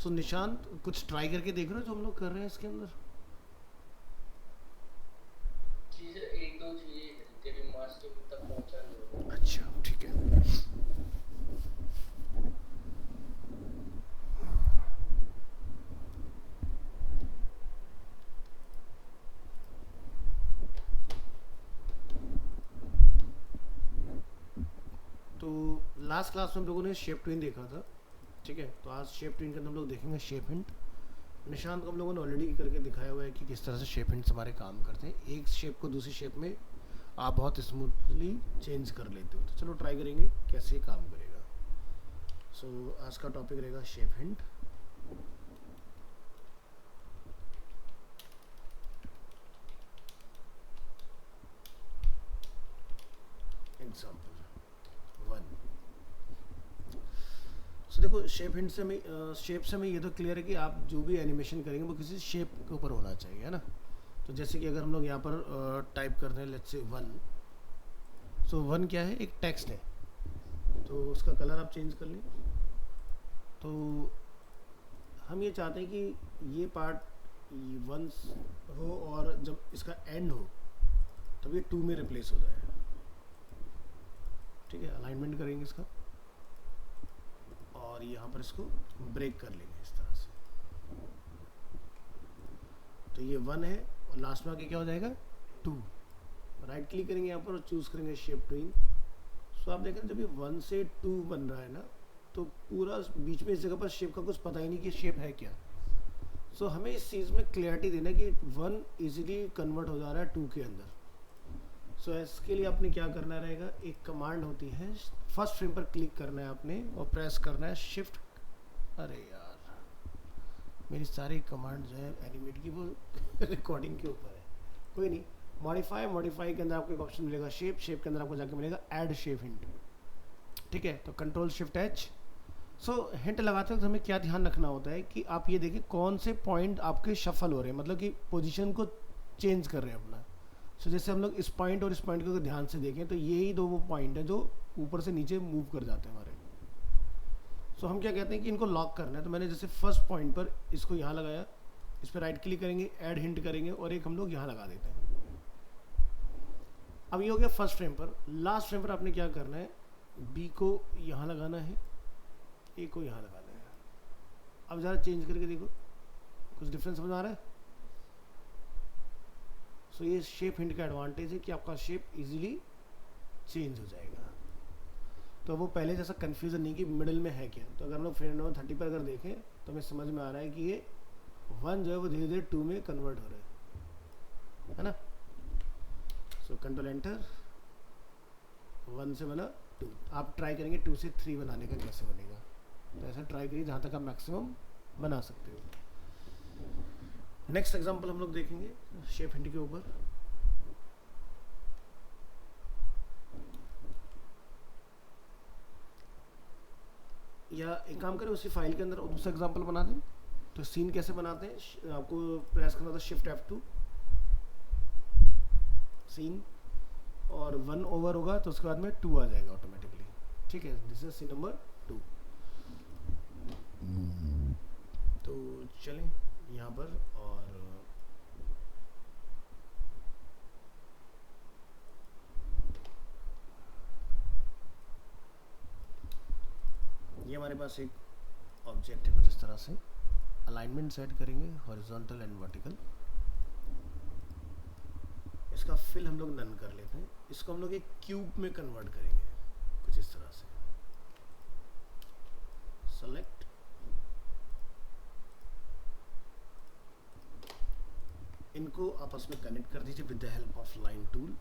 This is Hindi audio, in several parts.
सो निशांत, कुछ ट्राई करके देख रहे हो जो हम लोग कर रहे हैं इसके अंदर? चीज़ें एक दो चीज़ें तेरे मास्टर तक पहुंचा दो। अच्छा, ठीक है। तो लास्ट क्लास में हम लोगों ने शेप ट्विन देखा था, ठीक है? तो आज शेप ट्विन के अंदर हम लोग देखेंगे शेप हिंट। निशांत को हम लोगों ने ऑलरेडी करके दिखाया हुआ है कि किस तरह से शेप हिंट्स हमारे काम करते हैं। एक शेप को दूसरी शेप में आप बहुत स्मूथली चेंज कर लेते हो। तो चलो ट्राई करेंगे कैसे काम करेगा। सो आज का टॉपिक रहेगा शेप हिंट। एग्जाम्पल 1। सो देखो, शेप हिंट से हमें ये तो क्लियर है कि आप जो भी एनिमेशन करेंगे वो किसी शेप के ऊपर होना चाहिए, है ना? तो जैसे कि अगर हम लोग यहाँ पर टाइप करते हैं लेट्स से 1। सो 1 क्या है? एक टेक्स्ट है। तो उसका कलर आप चेंज कर लें। तो हम ये चाहते हैं कि ये पार्ट 1 हो और जब इसका एंड हो तब ये 2 में रिप्लेस हो जाए। ठीक है, अलाइनमेंट करेंगे इसका और यहाँ पर इसको ब्रेक कर लेंगे इस तरह से। तो ये 1 है और लास्ट में आके क्या हो जाएगा? 2। राइट क्लिक करेंगे यहाँ पर और चूज़ करेंगे शेप ट्विन। सो आप देखें जब ये 1 से 2 बन रहा है ना, तो पूरा बीच में इस जगह पर शेप का कुछ पता ही नहीं कि शेप है क्या। सो हमें इस चीज़ में क्लियरिटी देना है कि 1 इजीली कन्वर्ट हो जा रहा है 2 के अंदर। सो इसके लिए आपने क्या करना रहेगा, एक कमांड होती है, फर्स्ट फ्रेम पर क्लिक करना है आपने और प्रेस करना है शिफ्ट। अरे यार, मेरी सारी कमांड जो है एनिमेट की वो रिकॉर्डिंग के ऊपर है। कोई नहीं, मॉडिफाई के अंदर आपको एक ऑप्शन मिलेगा शेप के अंदर आपको जाके मिलेगा ऐड शेप हिंट। ठीक है, तो कंट्रोल शिफ्ट एच। सो हिंट लगाते वक्त हमें क्या ध्यान रखना होता है कि आप ये देखिए कौन से पॉइंट आपके शफल हो रहे हैं, मतलब कि पोजीशन को चेंज कर रहे हैं अपना। सो जैसे हम लोग इस पॉइंट और इस पॉइंट को अगर ध्यान से देखें तो यही दो वो पॉइंट है जो ऊपर से नीचे मूव कर जाते हैं हमारे। सो हम क्या कहते हैं कि इनको लॉक करना है। तो मैंने जैसे फर्स्ट पॉइंट पर इसको यहाँ लगाया, इस पर राइट क्लिक करेंगे, ऐड हिंट करेंगे और एक हम लोग यहाँ लगा देते हैं। अब ये हो गया फर्स्ट फ्रेम पर। लास्ट फ्रेम पर आपने क्या करना है, बी को यहाँ लगाना है, ए को यहाँ लगाना है। अब ज़रा चेंज करके देखो, कुछ डिफरेंस समझ आ रहा है? सो ये शेप हिंट का एडवांटेज है कि आपका शेप इजीली चेंज हो जाएगा। तो वो पहले जैसा कन्फ्यूजन नहीं कि मिडिल में है क्या। तो अगर हम लोग फ्रेम नंबर 30 पर अगर देखें तो हमें समझ में आ रहा है कि ये 1 जो है वो धीरे धीरे 2 में कन्वर्ट हो रहा है ना? सो कंट्रोल एंटर, 1 से बना 2। आप ट्राई करेंगे 2 से 3 बनाने का कैसे बनेगा। तो ऐसा ट्राई करिए जहाँ तक आप मैक्सिमम बना सकते हो। नेक्स्ट एग्जांपल हम लोग देखेंगे शेप हिंट के ऊपर। या एक काम करें, उसी फाइल के अंदर दूसरा एग्जांपल बना दें। तो सीन कैसे बनाते हैं, आपको प्रेस करना था शिफ्ट F2, सीन, और 1 ओवर होगा तो उसके बाद में 2 आ जाएगा ऑटोमेटिकली। ठीक है, दिस इज सीन नंबर 2। तो चलें यहाँ पर और ये हमारे पास एक ऑब्जेक्ट है कुछ इस तरह से। अलाइनमेंट सेट करेंगे हॉरिजॉन्टल एंड वर्टिकल। इसका फिल हम लोग नन कर लेते हैं। इसको हम लोग एक क्यूब में कन्वर्ट करेंगे कुछ इस तरह से। सेलेक्ट, इनको आपस में कनेक्ट कर दीजिए with the help of line tool.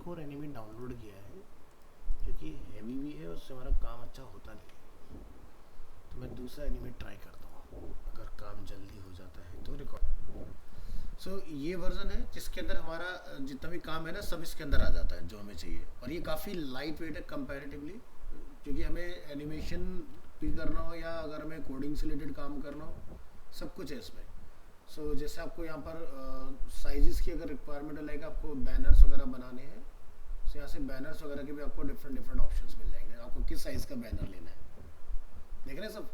एक और एनिमेट डाउनलोड किया है जो कि हैवी भी है, उससे हमारा काम अच्छा होता नहीं है। तो मैं दूसरा एनिमेट ट्राई करता हूँ, अगर काम जल्दी हो जाता है तो रिकॉर्ड। सो ये वर्जन है जिसके अंदर हमारा जितना भी काम है ना सब इसके अंदर आ जाता है जो हमें चाहिए, और ये काफ़ी लाइट वेट है कंपैरेटिवली, क्योंकि हमें एनिमेशन भी करना हो या अगर हमें कोडिंग से रिलेटेड काम करना हो सब कुछ है इसमें। सो जैसे आपको यहाँ पर साइजेस की अगर रिक्वायरमेंट है, लाइक आपको बैनर्स वगैरह बनाने हैं, तो यहाँ से बैनर्स वगैरह के भी आपको डिफरेंट डिफरेंट ऑप्शंस मिल जाएंगे, आपको किस साइज़ का बैनर लेना है, देख रहे हैं सब।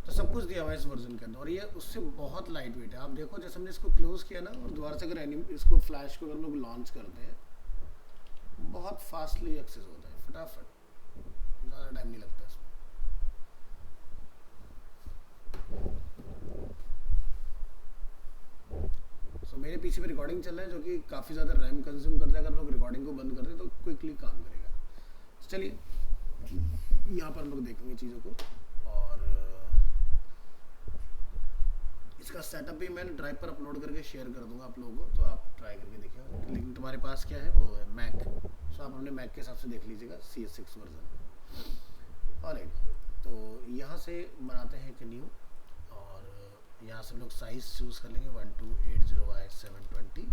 तो सब कुछ दिया हुआ है इस वर्जन के अंदर, और ये उससे बहुत लाइट वेट है। आप देखो जैसे हमने इसको क्लोज किया ना, और दोबारा से अगर इसको फ्लैश को अगर हम लोग लॉन्च करते हैं, बहुत फास्टली एक्सेस होता है, फटाफट, ज़्यादा टाइम नहीं लगता इसमें। सो मेरे पीछे पे रिकॉर्डिंग चल रहा है जो कि काफ़ी ज़्यादा रैम कंज्यूम करता है, अगर लोग रिकॉर्डिंग को बंद कर दें तो क्विकली काम करेगा। तो चलिए यहाँ पर हम लोग देखेंगे चीज़ों को, और इसका सेटअप भी मैं ड्राइव पर अपलोड करके शेयर कर दूंगा आप लोगों को, तो आप ट्राई करके देखिएगा। लेकिन तुम्हारे पास क्या है, वो है मैक, सो आप अपने मैक के हिसाब से देख लीजिएगा CS6 वर्जन। ऑलराइट, तो यहाँ से बनाते हैं एक न्यू, और यहाँ से हम लोग साइज चूज़ कर लेंगे 1280x720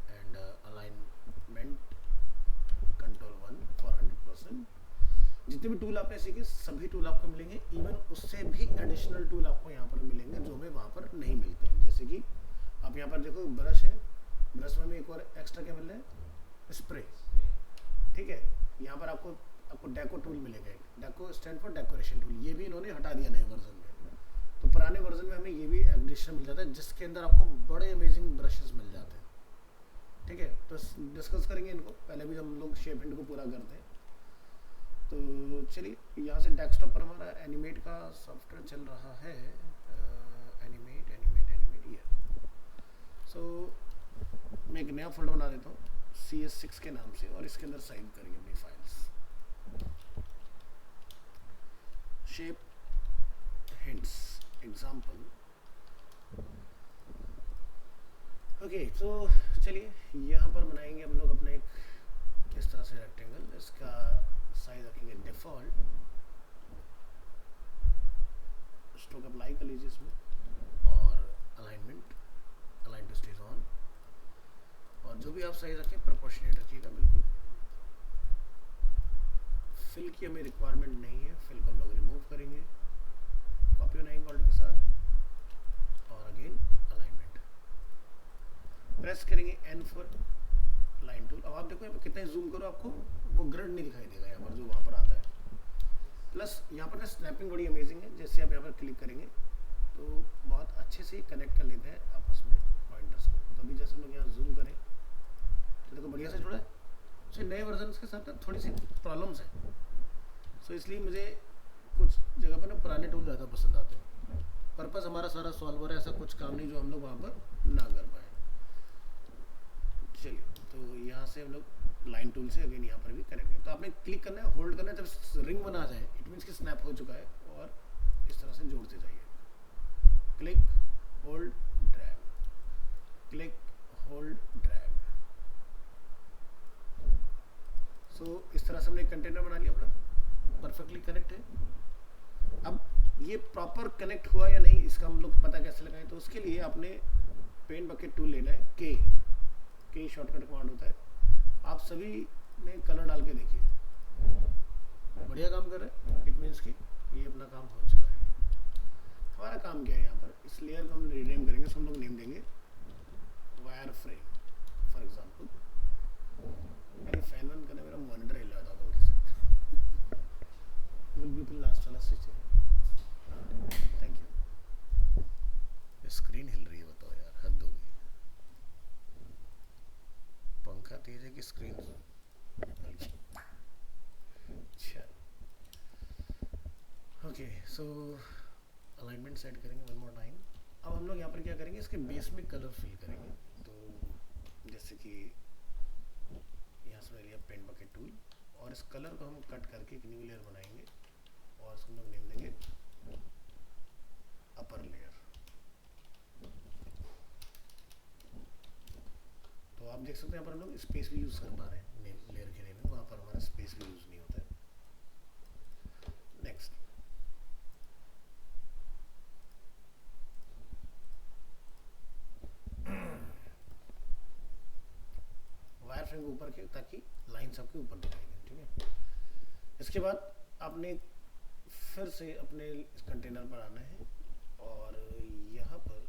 and alignment control 1 for 100%। जितने भी टूल आपने सीखे सभी टूल आपको मिलेंगे, इवन उससे भी एडिशनल टूल आपको यहाँ पर मिलेंगे जो हमें वहाँ पर नहीं मिलते हैं। जैसे कि आप यहाँ पर देखो ब्रश है, ब्रश में हमें एक और एक्स्ट्रा क्या मिल रहा है, स्प्रे, ठीक है। यहाँ पर आपको डेको टूल मिलेगा, deco stand for decoration tool, ये भी इन्होंने हटा दिया नए वर्जन में। तो पुराने वर्जन में हमें ये भी एडिशन मिल जाता है जिसके अंदर आपको बड़े अमेजिंग ब्रशेस मिल जाते हैं, ठीक है। तो डिस्कस करेंगे इनको, पहले भी हम लोग शेप हिंट को पूरा करते हैं। तो चलिए यहाँ से डेस्कटॉप पर हमारा एनिमेट का सॉफ्टवेयर चल रहा है, एनिमेट ये। सो मैं एक नया फोल्डर बना देता हूँ CS6 के नाम से, और इसके अंदर सेव करेंगे अपनी files, shape hints example. Okay, तो चलिए यहाँ पर बनाएंगे हम लोग अपने एक इस तरह से रेक्टेंगल, इसका साइज रखेंगे डिफॉल्ट, स्ट्रोक अप्लाई कर लीजिए इसमें, और alignment align to stage on, और जो भी आप साइज रखें प्रोपोर्शनेट रखिएगा बिल्कुल। फिल की हमें रिक्वायरमेंट नहीं है, फिल को हम लोग रिमूव करेंगे कॉपी बनाएंगे ऑल्ट के साथ, और अगेन अलाइनमेंट प्रेस करेंगे N फॉर लाइन टूल। अब आप देखो यहाँ पर कितना जूम करो आपको वो ग्रिड नहीं दिखाई देगा यहाँ पर जो वहाँ पर आता है। प्लस यहाँ पर ना स्नैपिंग बड़ी अमेजिंग है, जैसे आप यहाँ पर क्लिक करेंगे तो बहुत अच्छे से कनेक्ट कर लेते हैं आपस में पॉइंटर्स को। तो अभी जैसे हम लोग यहाँ जूम करें तो देखो बढ़िया से जुड़ा है। सो नए वर्जन के साथ थोड़ी सी प्रॉब्लम्स हैं, सो इसलिए मुझे कुछ जगह पर ना पुराने टूल ज़्यादा पसंद आते हैं। पर्पस हमारा सारा सॉल्वर है, ऐसा कुछ काम नहीं जो हम लोग वहाँ पर ना कर पाए। चलिए, तो यहाँ से हम लोग लाइन टूल से अगेन यहाँ पर भी कनेक्ट करें, तो आपने क्लिक करना है, होल्ड करना है, जब रिंग बना जाए इट मीन्स कि स्नैप हो चुका है, और इस तरह से जोड़ते जाइए, click hold drag, click hold drag. So इस तरह से हमने कंटेनर बना लिया अपना, परफेक्टली कनेक्ट है। अब ये प्रॉपर कनेक्ट हुआ या नहीं इसका हम लोग पता कैसे लगाएं, तो उसके लिए आपने पेंट बकेट टूल लेना है, के शॉर्टकट कमांड होता है, आप सभी ने कलर डाल के देखिए, बढ़िया काम कर रहे हैं, इट मीन्स कि ये अपना काम हो चुका है। हमारा काम क्या है यहाँ पर, इस लेयर को हम रीनेम करेंगे, उसको हम लोग नेम देंगे वायर फ्रेम फॉर एग्जाम्पल। मेरी फैन बंद करने मेरा मॉनिटर हिल रहा था हल्के से, विल बी लास्ट वाला स्विच है, थैंक यू। स्क्रीन हिल रही है, बताओ यार, हद हो गई। पंखा तेज है कि स्क्रीन हल्की। चल ओके, सो अलाइनमेंट सेट करेंगे वन मोर टाइम। अब हम लोग यहाँ पर क्या करेंगे, इसके बेस में कलर फिल करेंगे। तो जैसे कि यहाँ से लिया पेंट बकेट टूल, और इस कलर को हम कट करके एक न्यू लेयर बनाएंगे, और इसको हम लोग नेम देंगे अपर लेयर। तो आप देख सकते हैं यहाँ पर हम लोग स्पेस भी यूज़ कर पा रहे हैं नेम ज़्यादा स्पेस भी यूज़ नहीं होता है। नेक्स्ट, वायर फ्रेम के ऊपर के, ताकि लाइंस आपके ऊपर दिखाएंगे, ठीक है। इसके बाद आपने फिर से अपने इस कंटेनर पर आना है और यहाँ पर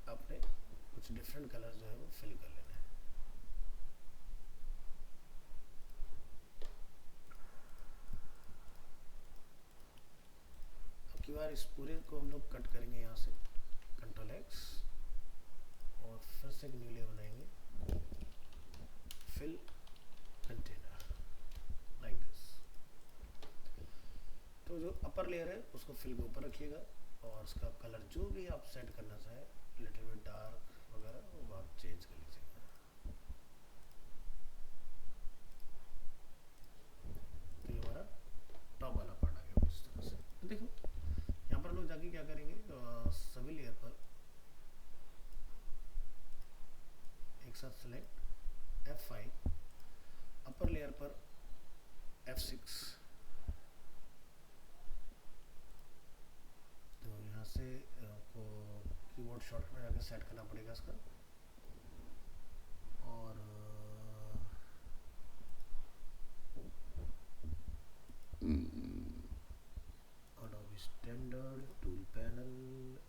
आपने कुछ डिफरेंट कलर जो है वो फिल कर लेना है। अब की बार इस पूरे को हम लोग कट करेंगे यहाँ से, कंट्रोल एक्स, और फिर से एक न्यू लेयर बनाएंगे, फिल कंटेनर, लाइक दिस। तो जो अपर लेयर है उसको फिल के ऊपर रखिएगा और उसका कलर जो भी आप सेट करना चाहें, लिटिल बिट डार्क वगैरह, वो आप चेंज कर लीजिएगा। तो ये हमारा टॉप वाला पार्ट आ गया इस तरह से। तो देखो यहाँ पर लोग जाके क्या करेंगे, सभी लेयर पर एक साथ सेलेक्ट F5, अपर लेयर पर F6, तो यहाँ से आपको कीबोर्ड शॉर्टकट में जाकर सेट करना पड़ेगा इसका, और Adobe standard, tool panel,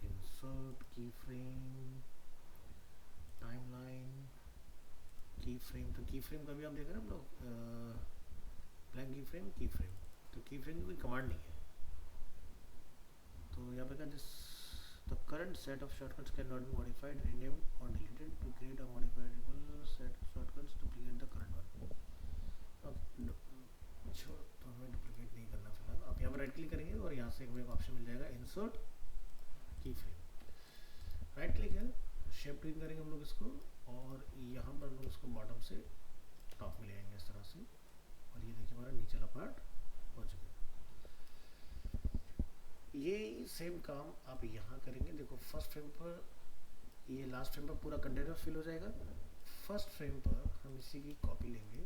insert, की फ्रेम, टाइमलाइन, की फ्रेम। तो की फ्रेम का भी आप देख रहे हैं हम लोग, ब्लैंक की फ्रेम, की फ्रेम। तो की फ्रेम की कोई कमांड नहीं है, तो यहाँ पे क्या, this the current set of shortcuts can not be modified, renamed और deleted, to create a modifiable set of shortcuts duplicate the current one. छोड़, तो हमें डुप्लीकेट नहीं करना फिलहाल। आप यहाँ पर राइट क्लिक करेंगे और यहाँ से एक ऑप्शन मिल जाएगा इंसर्ट की फ्रेम, राइट क्लिक है, शेप ट्विन करेंगे हम लोग इसको, और यहाँ पर हम लोग इसको बॉटम से टॉप में ले आएंगे इस तरह से, और ये देखिए हमारा नीचे वाला पार्ट हो चुका है। ये सेम काम आप यहाँ करेंगे। देखो फर्स्ट फ्रेम पर, ये लास्ट फ्रेम पर पूरा कंटेनर फिल हो जाएगा। फर्स्ट फ्रेम पर हम इसी की कॉपी लेंगे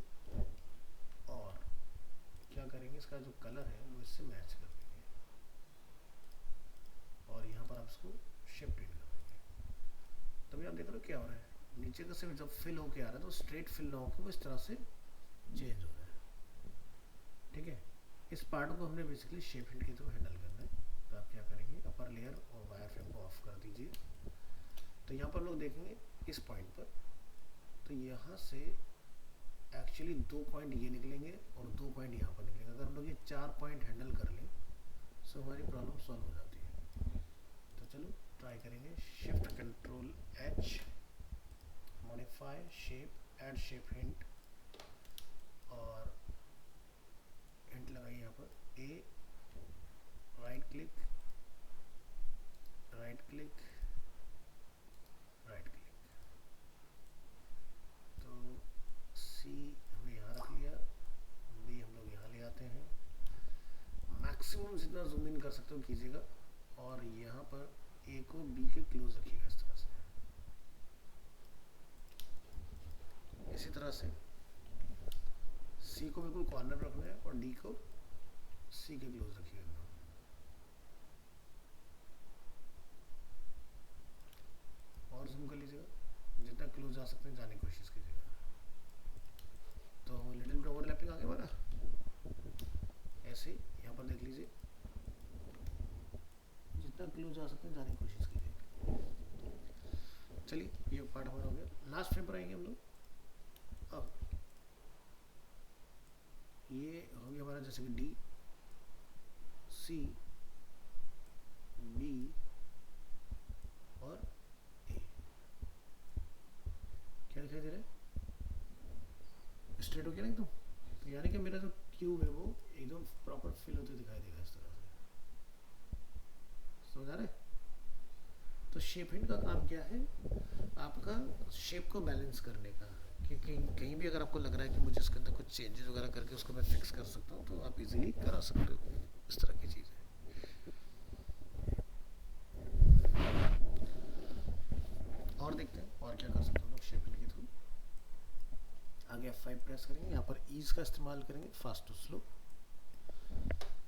और क्या करेंगे, इसका जो कलर है वो इससे मैच कर देंगे, और यहाँ पर आप इसको शिफ्ट इन कर देंगे। तभी आप देख रहे हो क्या हो रहा है, नीचे का सिर्फ जब फिल होके आ रहा है तो स्ट्रेट फिल ना होकर वो इस तरह से चेंज हो रहा है, ठीक है। इस पार्ट को हमने बेसिकली शेप हिंट के थ्रू हैंडल करना है। तो आप क्या करेंगे, अपर लेयर और वायर फ्रेम को ऑफ कर दीजिए। तो यहाँ पर लोग देखेंगे इस पॉइंट पर, तो यहाँ से एक्चुअली 2 पॉइंट ये निकलेंगे और 2 पॉइंट यहाँ पर निकलेंगे। अगर हम लोग ये 4 पॉइंट हैंडल कर लें तो हमारी प्रॉब्लम सॉल्व हो जाती है। तो चलो ट्राई करेंगे, shift control H, modify shape, add shape hint, और हिंट लगाइए यहाँ पर A, right click, right click, right click. तो C हमने यहाँ रख लिया, B हम लोग यहाँ ले आते हैं, मैक्सिमम जितना जूम इन कर सकते हो कीजिएगा, और यहाँ पर A को B के क्लोज रखिएगा इस तरह से। इसी तरह से C को बिल्कुल कॉर्नर पर रखना है और D को C के क्लोज रखिएगा। और जूम कर लीजिएगा, जितना क्लोज जा सकते हैं जाने की कोशिश कीजिएगा। तो लिटिल बिट ओवरलैपिंग आ गया हमारा, ऐसे ही यहाँ पर देख लीजिए, जितना क्लोज जा सकते हैं जाने की कोशिश कीजिए। चलिए ये पार्ट हमारा हो गया। लास्ट फ्रेम पर आएंगे हम लोग। अब ये हो गया हमारा जैसे कि D, C, B और A। क्या दिखाई दे रहा है, स्ट्रेट हो गया ना एकदम। तो यानी कि मेरा जो क्यूब है वो एकदम प्रॉपर फिल होते दिखाई देगा इस तरह से, समझ आ रहा है। तो शेप हिंट का काम क्या है, आपका शेप को बैलेंस करने का, कि कहीं भी अगर आपको लग रहा है कि मुझे इसके अंदर कुछ चेंजेस वगैरह करके उसको मैं फिक्स कर सकता हूँ, तो आप इजीली करा सकते हो, इस तरह की चीज़ है। और देखते हैं और क्या कर सकते हो लोग शेप हिंट के थ्रू। आगे F5 प्रेस करेंगे, यहाँ पर ईज का इस्तेमाल करेंगे, फास्ट टू स्लो।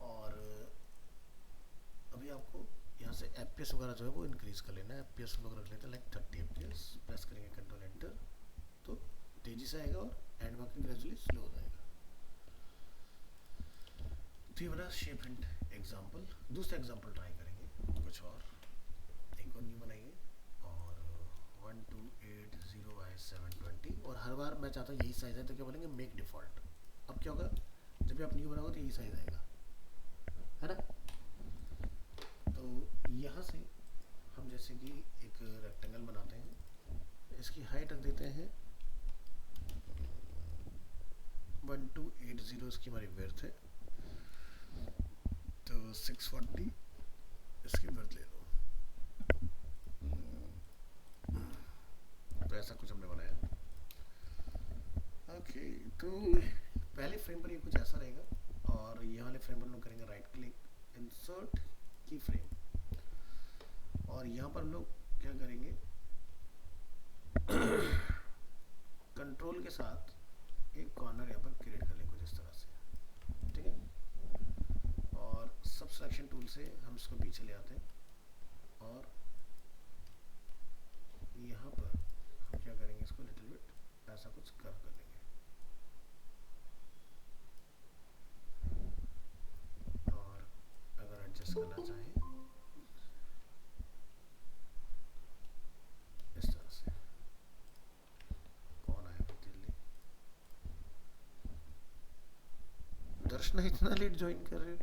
और अभी आपको यहाँ से FPS वगैरह जो है वो इंक्रीज कर लेना है। FPS हम लोग रख लेते हैं लाइक 30 FPS। प्रेस करेंगे कंट्रोल एंटर, तो तेजी से आएगा और एंड में ग्रेजुअली स्लो हो जाएगा। तो ये बना शेप हिंट एग्जाम्पल। दूसरा एग्जाम्पल ट्राई करेंगे कुछ और, एक और न्यू बनाएंगे और 1280x720, और हर बार मैं चाहता हूँ यही साइज है, तो क्या बोलेंगे मेक डिफॉल्ट। अब क्या होगा, जब भी आप न्यू बनाओगे तो यही साइज आएगा, है ना। तो यहाँ से हम जैसे कि एक रेक्टेंगल बनाते हैं, इसकी हाइट रख देते हैं 1280, इसकी हमारी विड्थ है, तो 640 इसकी विड्थ ले लो। तो ऐसा कुछ हमने बनाया। ओके, तो पहले फ्रेम पर ये कुछ ऐसा रहेगा, और ये वाले फ्रेम पर हम लोग करेंगे राइट क्लिक, इंसर्ट की फ्रेम, और यहाँ पर हम लोग क्या करेंगे कंट्रोल के साथ एक कॉर्नर यहाँ पर क्रिएट कर लेंगे कुछ इस तरह से, ठीक है। और सब सिलेक्शन टूल से हम इसको पीछे ले आते हैं, और यहाँ पर हम क्या करेंगे, इसको लिटिल बिट ऐसा कुछ कर्व कर लेंगे, और अगर एडजस्ट करना चाहें इस तरह से। कौन आया दिल्ली, दर्शना इतना लेट ज्वाइन कर रहे हो।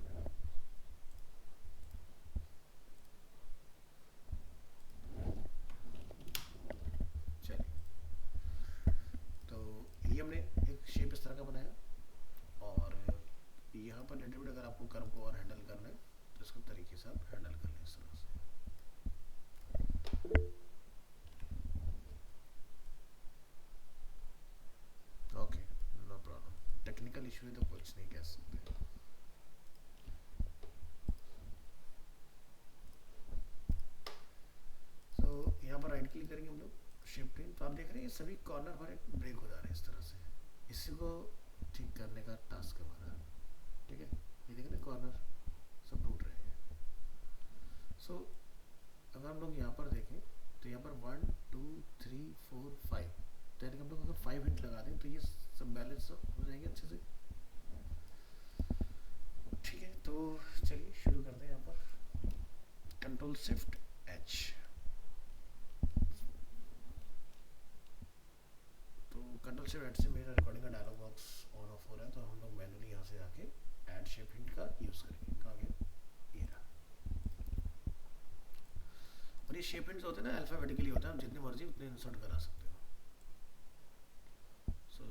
हमने एक शेप इस तरह का बनाया, और यहाँ पर लिटिल बिट अगर आपको कर्व को और हैंडल करना है तो इसको तरीके से आप हैंडल कर लें इस तरह से। Okay, no problem, technical issue है तो कुछ नहीं कह सकते। तो यहाँ पर राइट क्लिक करेंगे हम लोग, शिफ्ट इन, तो आप देख रहे हैं ये सभी कॉर्नर हमारे ब्रेक हो जा रहे हैं इस तरह से। इसी को ठीक करने का टास्क हमारा, ठीक है। ये देख रहे हैं कॉर्नर सब टूट रहे हैं। सो अगर हम लोग यहाँ पर देखें तो यहाँ पर 1 2 3 4 5, तो यानी कि हम लोग अगर 5 हिंट लगा दें तो ये सब बैलेंस हो जाएंगे अच्छे से, ठीक है। तो चलिए शुरू करते हैं। यहाँ पर control shift H, control shift add से मेरा रिकॉर्डिंग का डायलॉग बॉक्स ऑन ऑफ हो रहा है, तो हम लोग मैनुअली यहाँ से आके ऐड शेप हिंट का यूज़ करेंगे। कहाँ गया, ये रहा। और ये शेप हिंट्स होते हैं ना, अल्फाबेटिकली होता है, आप जितने मर्जी उतने इंसर्ट करा सकते हो। सो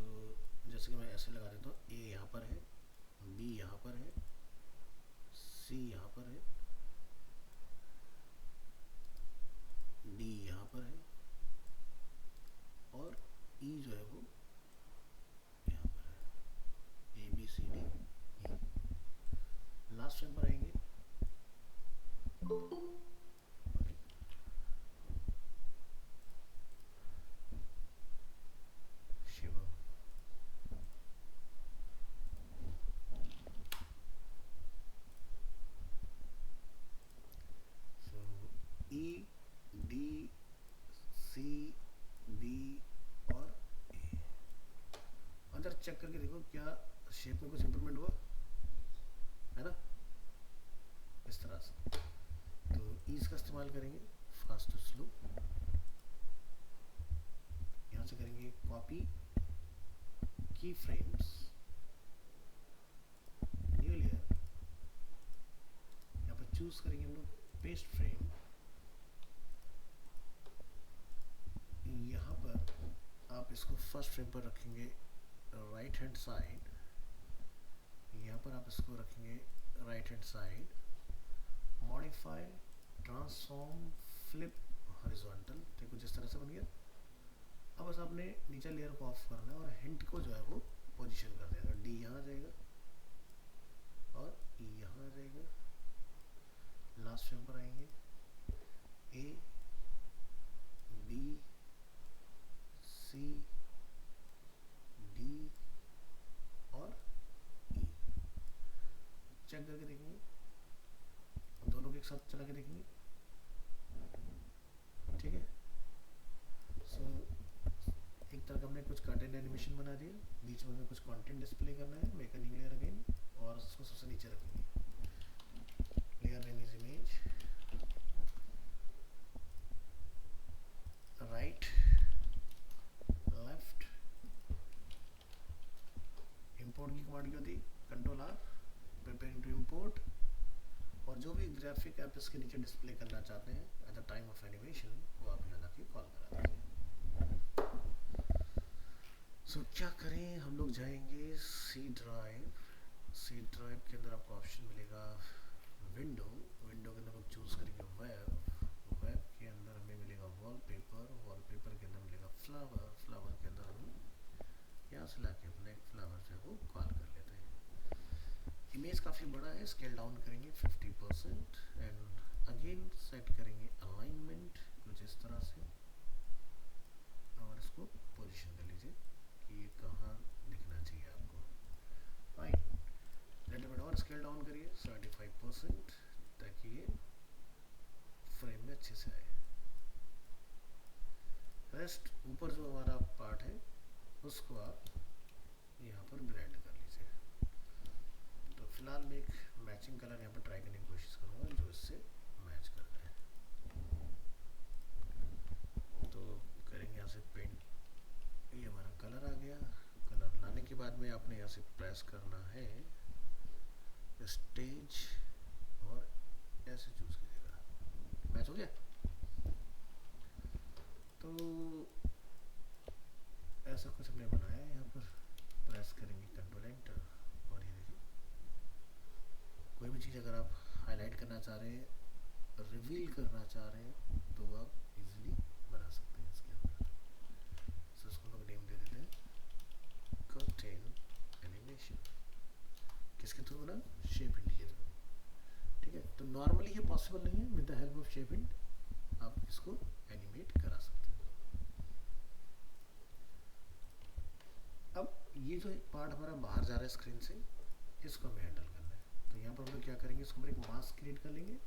जैसे कि मैं ऐसे लगा देता हूँ, ए यहाँ पर है, बी यहाँ पर है, सी यहाँ पर है, डी यहाँ पर है, और ई जो है वो यहाँ पर है, A B C D E. Last frame पर आएंगे, Shivam, so E D C B और ए। अंदर चेक करके देखो क्या शेप में कुछ इंप्रूवमेंट हुआ है ना, इस तरह से। तो ईज का इस्तेमाल करेंगे, फास्ट टू स्लो, यहाँ से करेंगे कॉपी की फ्रेम्स, न्यू लेयर, यहाँ पर चूज करेंगे हम लोग पेस्ट फ्रेम। यहाँ पर आप इसको फर्स्ट फ्रेम पर रखेंगे राइट हैंड साइड, यहाँ पर आप इसको रखेंगे right hand side, modify transform flip horizontal, ठीक है, जिस तरह से बन गया। अब बस आपने नीचे लेयर को ऑफ करना है और हिंट को जो है वो पोजीशन कर देगा। डी यहाँ आ जाएगा और ई यहाँ आ जाएगा। लास्ट फ्रेम पर आएंगे, A B C D check करके देखेंगे, दोनों के एक साथ चला के देखेंगे, ठीक है। सो एक तरह का हमने कुछ कर्टेन एनिमेशन बना दिया, बीच में हमें कुछ कंटेंट डिस्प्ले करना है, make a new layer again, और उसको सबसे नीचे रखेंगे, layer name is image, right left, import की कमांड क्या थी, control R, preparing to import, और जो भी ग्राफिक आप इसके नीचे डिस्प्ले करना चाहते हैं at the time of animation, वो आप यहाँ जाके कॉल करा दीजिए। सो क्या करें, हम लोग जाएंगे सी ड्राइव, सी ड्राइव के अंदर आपको ऑप्शन मिलेगा विंडो, विंडो के अंदर हम चूज़ करेंगे वेब, वेब के अंदर हमें मिलेगा वॉलपेपर, वॉलपेपर के अंदर मिलेगा फ्लावर, फ्लावर के अंदर हम यहाँ से लाके अपने फ्लावर जो है वो कॉल कर लेते हैं। इमेज काफ़ी बड़ा है, स्केल डाउन करेंगे 50% एंड अगेन सेट करेंगे अलाइनमेंट कुछ इस तरह से, और इसको पोजीशन कर लीजिए कि ये कहाँ दिखना चाहिए आपको, फाइन। लिटिल बिट और स्केल डाउन करिए 75% ताकि ये फ्रेम में अच्छे से आए। रेस्ट ऊपर जो हमारा पार्ट है उसको आप यहाँ पर ब्लेंड कर लीजिए। तो फिलहाल मैं एक मैचिंग कलर यहाँ पर ट्राई करने की कोशिश करूँगा जो इससे मैच कर जाए। तो करेंगे यहाँ से पेंट, ये हमारा कलर आ गया। कलर लाने के बाद में आपने यहाँ से प्रेस करना है स्टेज और ऐसे चूज कीजिएगा, मैच हो गया। तो ऐसा कुछ हमने बनाया है, यहाँ पर प्रेस करेंगे कंट्रोल एंटर, और ये देखिए कोई भी चीज़ अगर आप हाईलाइट करना चाह रहे हैं, रिवील करना चाह रहे हैं, तो आप इजीली बना सकते हैं इसके अंदर। सो इसको लोग नेम दे देते हैं कर्टेन एनिमेशन, किसके थ्रू बना, शेप हिंट के थ्रू, ठीक है। तो नॉर्मली ये पॉसिबल नहीं है, with the help of shape hint आप इसको एनिमेट करा सकते हैं। अब ये जो एक पार्ट हमारा बाहर जा रहा है स्क्रीन से, इसको हमें हैंडल करना है। तो यहाँ पर हम लोग क्या करेंगे, इसको हम एक मास्क क्रिएट कर लेंगे,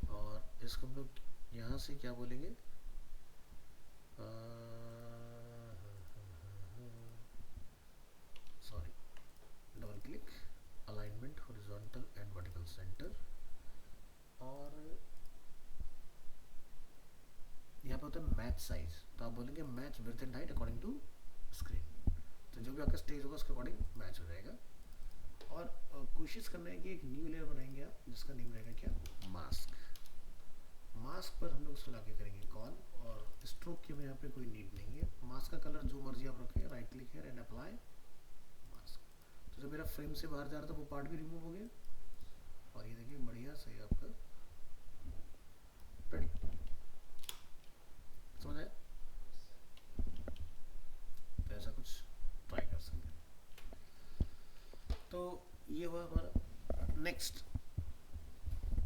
और इसको हम लोग यहाँ से क्या बोलेंगे, sorry, double click, alignment horizontal and vertical centre, और यहाँ पे होता है मैच साइज, तो आप बोलेंगे match width and height according to screen. तो जो भी आपका स्टेज होगा उसके अकॉर्डिंग मैच हो जाएगा। और कोशिश करना है कि एक न्यू लेयर बनाएंगे आप, जिसका नेम रहेगा क्या, मास्क। मास्क पर हम लोग उसको लाके करेंगे कॉल, और स्ट्रोक की हमें यहाँ पे कोई नीड नहीं है। मास्क का कलर जो मर्जी आप रखें, राइट क्लिक है एंड अप्लाई मास्क। तो जो मेरा फ्रेम से बाहर जा रहा था वो पार्ट भी रिमूव हो गया, और ये देखिए बढ़िया से आपका रेडी, समझ आया। तो ऐसा कुछ ट्राई कर सकते हैं। तो ये हुआ हमारा। नेक्स्ट,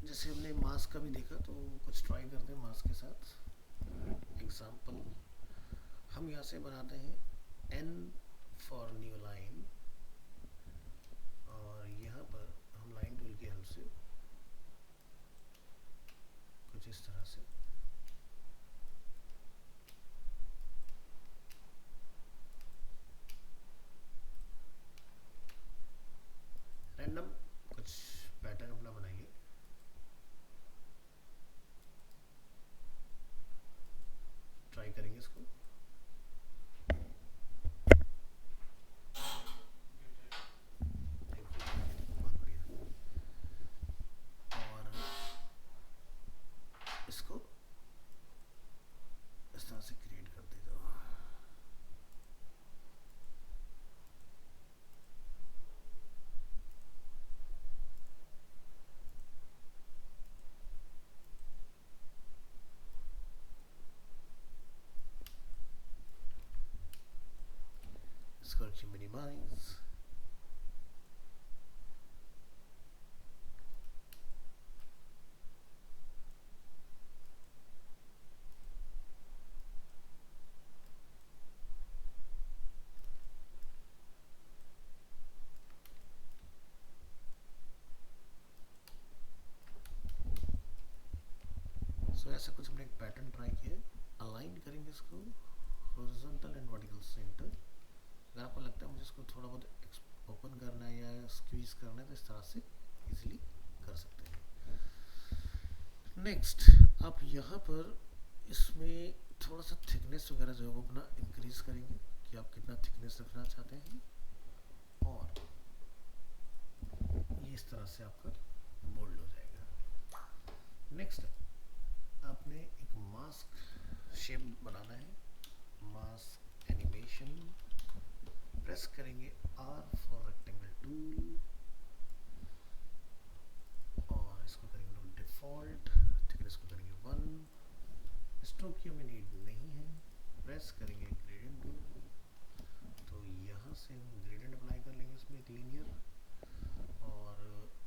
जैसे हमने मास्क का भी देखा, तो कुछ ट्राई करते हैं मास्क के साथ। एग्जाम्पल हम यहाँ से बनाते हैं N फॉर न्यू लाइन, और यहाँ पर हम लाइन टूल की हेल्प से कुछ इस तरह से रैंडम कुछ पैटर्न अपना बनाएंगे। ट्राई करेंगे इसको। बहुत बढ़िया। और इसको इस तरह से क्रिएट कर दे दो। इसको रखिए मिनिमाइज। सो ऐसा कुछ हमने एक पैटर्न ट्राई किया है. अलाइन करेंगे इसको हॉरिजॉन्टल एंड वर्टिकल सेंटर. अगर आपको लगता है मुझे इसको थोड़ा बहुत ओपन करना है या स्क्वीज करना है तो इस तरह से इजीली कर सकते हैं. नेक्स्ट आप यहाँ पर इसमें थोड़ा सा थिकनेस वगैरह जो है वो अपना इंक्रीज करेंगे कि आप कितना थिकनेस रखना चाहते हैं. और ये इस तरह से आपका बोल्ड हो जाएगा. नेक्स्ट आपने एक मास्क शेप बनाना है. मास्क एनिमेशन प्रेस करेंगे R फॉर रेक्टेंगल टूल और इसको करेंगे डिफॉल्ट. थिकनेस को करेंगे 1. स्ट्रोक की हमें नीड नहीं है. प्रेस करेंगे ग्रेडियंट टूल तो यहाँ से हम ग्रेडियंट अप्लाई कर लेंगे इसमें एक लीनियर. और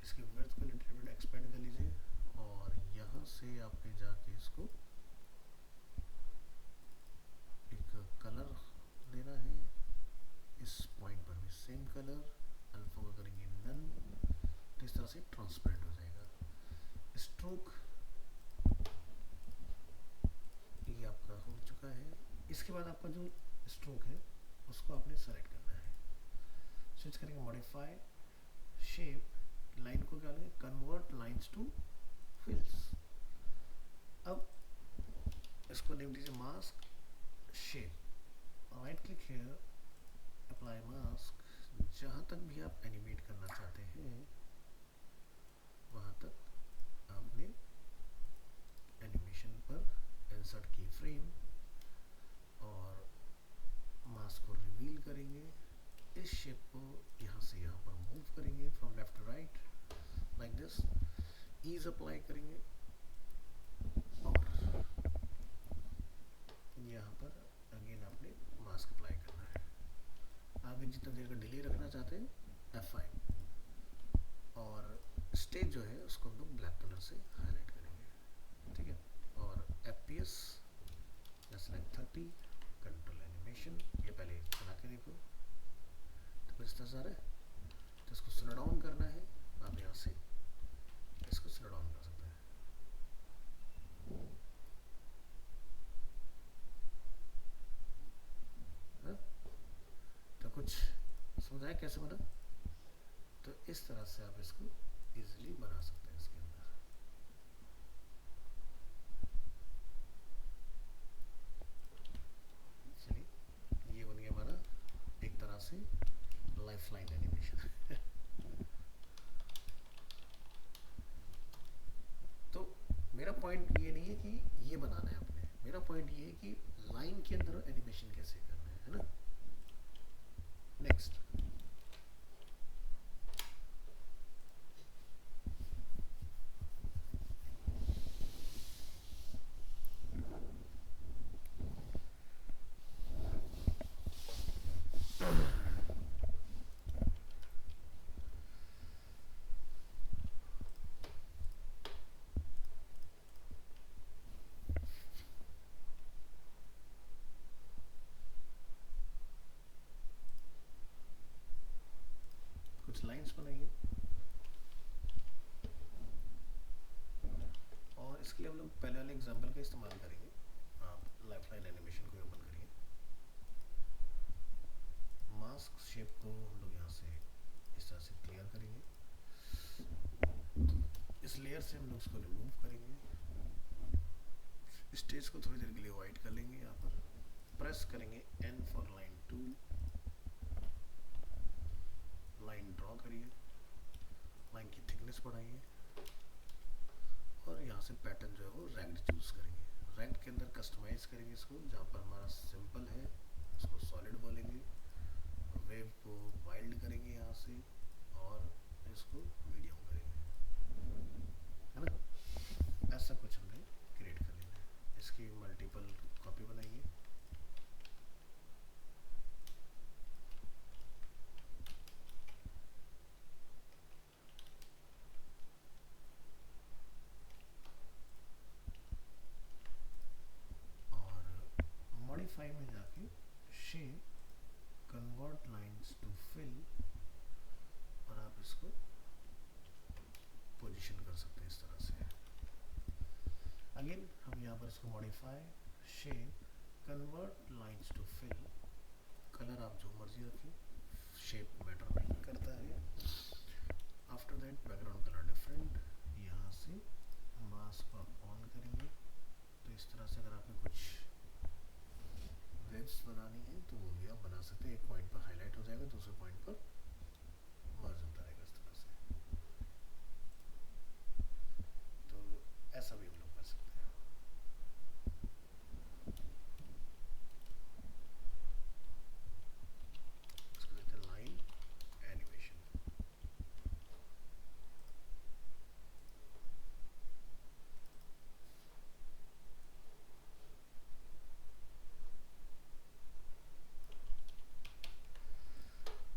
इसकी विड्थ को लिटिल बिट एक्सपेंड कर लीजिए और यहाँ से आपने जाके इसको एक कलर देना है. इस पॉइंट पर भी सेम कलर. अल्फा को करेंगे नन तो इस तरह से ट्रांसपेरेंट हो जाएगा. स्ट्रोक ये आपका हो चुका है. इसके बाद आपका जो स्ट्रोक है उसको आपने सेलेक्ट करना है. स्विच करेंगे मॉडिफाई शेप. लाइन को क्या लेंगे कन्वर्ट लाइंस टू फिल्स. अब इसको नेम दीजिए mask shape. Right click here apply mask. जहाँ तक भी आप एनिमेट करना चाहते हैं वहाँ तक आपने एनिमेशन पर इंसर्ट की फ्रेम और मास्क को रिवील करेंगे. इस शेप को यहाँ से यहाँ पर मूव करेंगे from left to right like this. Ease apply करेंगे और यहाँ पर अगेन आपने मास्क अप्लाई करना है. आगे जितना देर का डिले रखना चाहते हैं F5 और स्टेज जो है उसको हम लोग ब्लैक कलर से हाईलाइट करेंगे. ठीक है. और FPS लाइक 30. कंट्रोल एनिमेशन ये पहले चला के देखो तो कुछ इस तरह है. तो इसको स्लो डाउन करना है. आप यहाँ से इसको स्लो डाउन कर सकते हैं. तो कुछ समझ आया कैसे बना. तो इस तरह से आप इसको इजीली बना सकते हैं इसके अंदर. चलिए ये बन गया हमारा एक तरह से लाइफ लाइन एनिमेशन. तो मेरा पॉइंट ये नहीं है कि ये बनाना है आपने. मेरा पॉइंट ये है कि लाइन के अंदर एनिमेशन कैसे करना है ना. नेक्स्ट कुछ लाइंस बनाइए और इसके लिए हम लोग पहले वाले एग्जांपल का इस्तेमाल करेंगे. आप लाइफलाइन एनिमेशन को ओपन करिए. मास्क शेप को हम लोग यहाँ से इस तरह से क्लियर करेंगे. इस लेयर से हम लोग इसको रिमूव करेंगे. स्टेज को थोड़ी देर के लिए वाइट कर लेंगे. यहाँ पर प्रेस करेंगे N for line tool. Line draw करिए. लाइन की थिकनेस बढ़ाइए और यहाँ से पैटर्न जो है वो रैंक्ड चूज करेंगे. रैंक्ड के अंदर कस्टमाइज करेंगे इसको. जहाँ पर हमारा सिंपल है उसको सॉलिड बोलेंगे. वेव को वाइल्ड करेंगे यहाँ से और इसको मीडियम करेंगे. है ना. ऐसा कुछ हमने क्रिएट कर लेना है. इसकी मल्टीपल कॉपी बनाइए. मॉडिफाई में जाके shape convert lines to fill और आप इसको पोजीशन कर सकते हैं इस तरह से. अगेन हम यहाँ पर इसको modify shape convert lines to fill, colour आप जो मर्जी रखिए, शेप मैटर नहीं करता है। After that background colour different, यहाँ से मास्क आप ऑन करेंगे तो इस तरह से अगर आपने कुछ वेब्स बनानी है तो वो भी आप बना सकते हैं। एक पॉइंट पर हाईलाइट हो जाएगा, दूसरे पॉइंट पर मर्ज होता रहेगा इस तरह से। तो ऐसा भी हम लोग कर सकते हैं। इसको देते हैं लाइन एनिमेशन।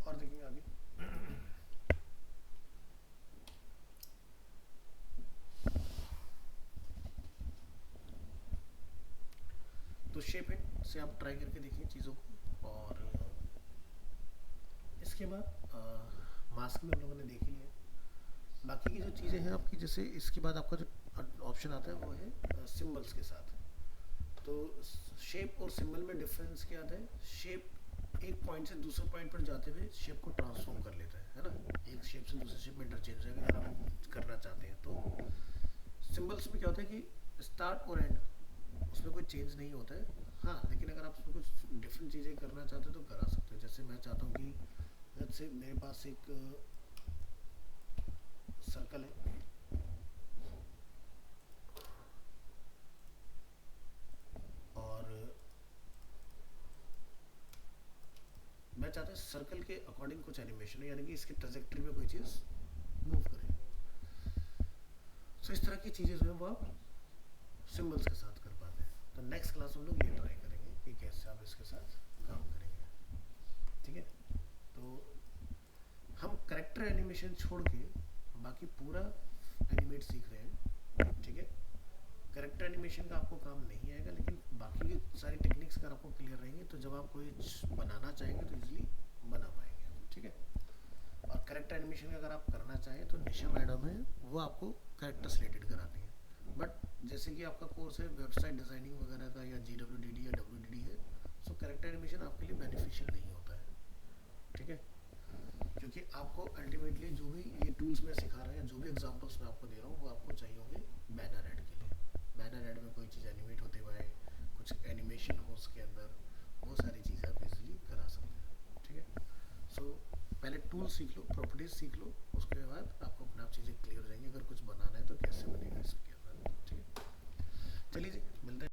और देखेंगे आगे तो शेप इट से आप ट्राई करके देखिए चीज़ों को। और इसके बाद मास्क में हम लोगों ने देख ही लिया। बाकी की जो चीज़ें हैं आपकी, जैसे इसके बाद आपका जो ऑप्शन आता है वो है सिंबल्स के साथ। तो शेप और सिंबल में डिफरेंस क्या आता है? शेप एक पॉइंट से दूसरे पॉइंट पर जाते हुए शेप को ट्रांसफॉर्म कर लेता है ना, एक शेप से दूसरे शेप में इंटरचेंज हो जाएगा अगर आप करना चाहते हैं तो। सिंबल्स में क्या होता है कि स्टार्ट और एंड उसमें कोई चेंज नहीं होता है। हाँ, लेकिन अगर आप उसमें कुछ डिफरेंट चीज़ें करना चाहते हो तो करा सकते हो। जैसे मैं चाहता हूँ कि लेट्स से मेरे पास एक सर्कल है और मैं चाहता हूँ सर्कल के अकॉर्डिंग कुछ एनिमेशन हो, यानी कि इसकी ट्रेजेक्टरी में कोई चीज़ मूव करे। सो इस तरह की चीज़ें जो है वो आप सिंबल्स के साथ कर पाते हैं। तो नेक्स्ट क्लास हम लोग ये ट्राई करेंगे कि कैसे आप इसके साथ काम करेंगे। ठीक है, तो हम करेक्टर एनिमेशन छोड़ के बाकी पूरा एनिमेट सीख रहे हैं। ठीक है, करेक्टर एनिमेशन का आपको काम नहीं आएगा, लेकिन बाकी की सारी टेक्निक्स अगर आपको क्लियर रहेंगे तो जब आप कोई बनाना चाहेंगे तो इजीली बना पाएंगे। ठीक है, और करेक्टर एनिमेशन अगर आप करना चाहें तो निशा मैडम है, वो आपको करेक्टर रिलेटेड कराती हैं। बट जैसे कि आपका कोर्स है वेबसाइट डिज़ाइनिंग वगैरह का या GWDD या WDD है, सो करेक्टर एनिमेशन आपके लिए बेनिफिशियल नहीं होता है। ठीक है, क्योंकि आपको अल्टीमेटली जो भी ये टूल्स मैं सिखा रहा हूँ या जो भी एग्जांपल्स मैं आपको दे रहा हूँ वो आपको चाहिए होंगे बैनर ऐड के लिए। बैनर ऐड में कोई चीज़ एनिमेट होते हुए कुछ एनिमेशन हो उसके अंदर, वो सारी चीज़ें आप इजीली करा सकते हैं। ठीक है, सो पहले टूल सीख लो, प्रॉपर्टीज सीख लो, उसके बाद आपको अपने आप चीज़ें क्लियर हो जाएंगी। अगर कुछ बनाना है तो कैसे बनेगा इसके अंदर। ठीक है, चलिए जी, मिलते हैं।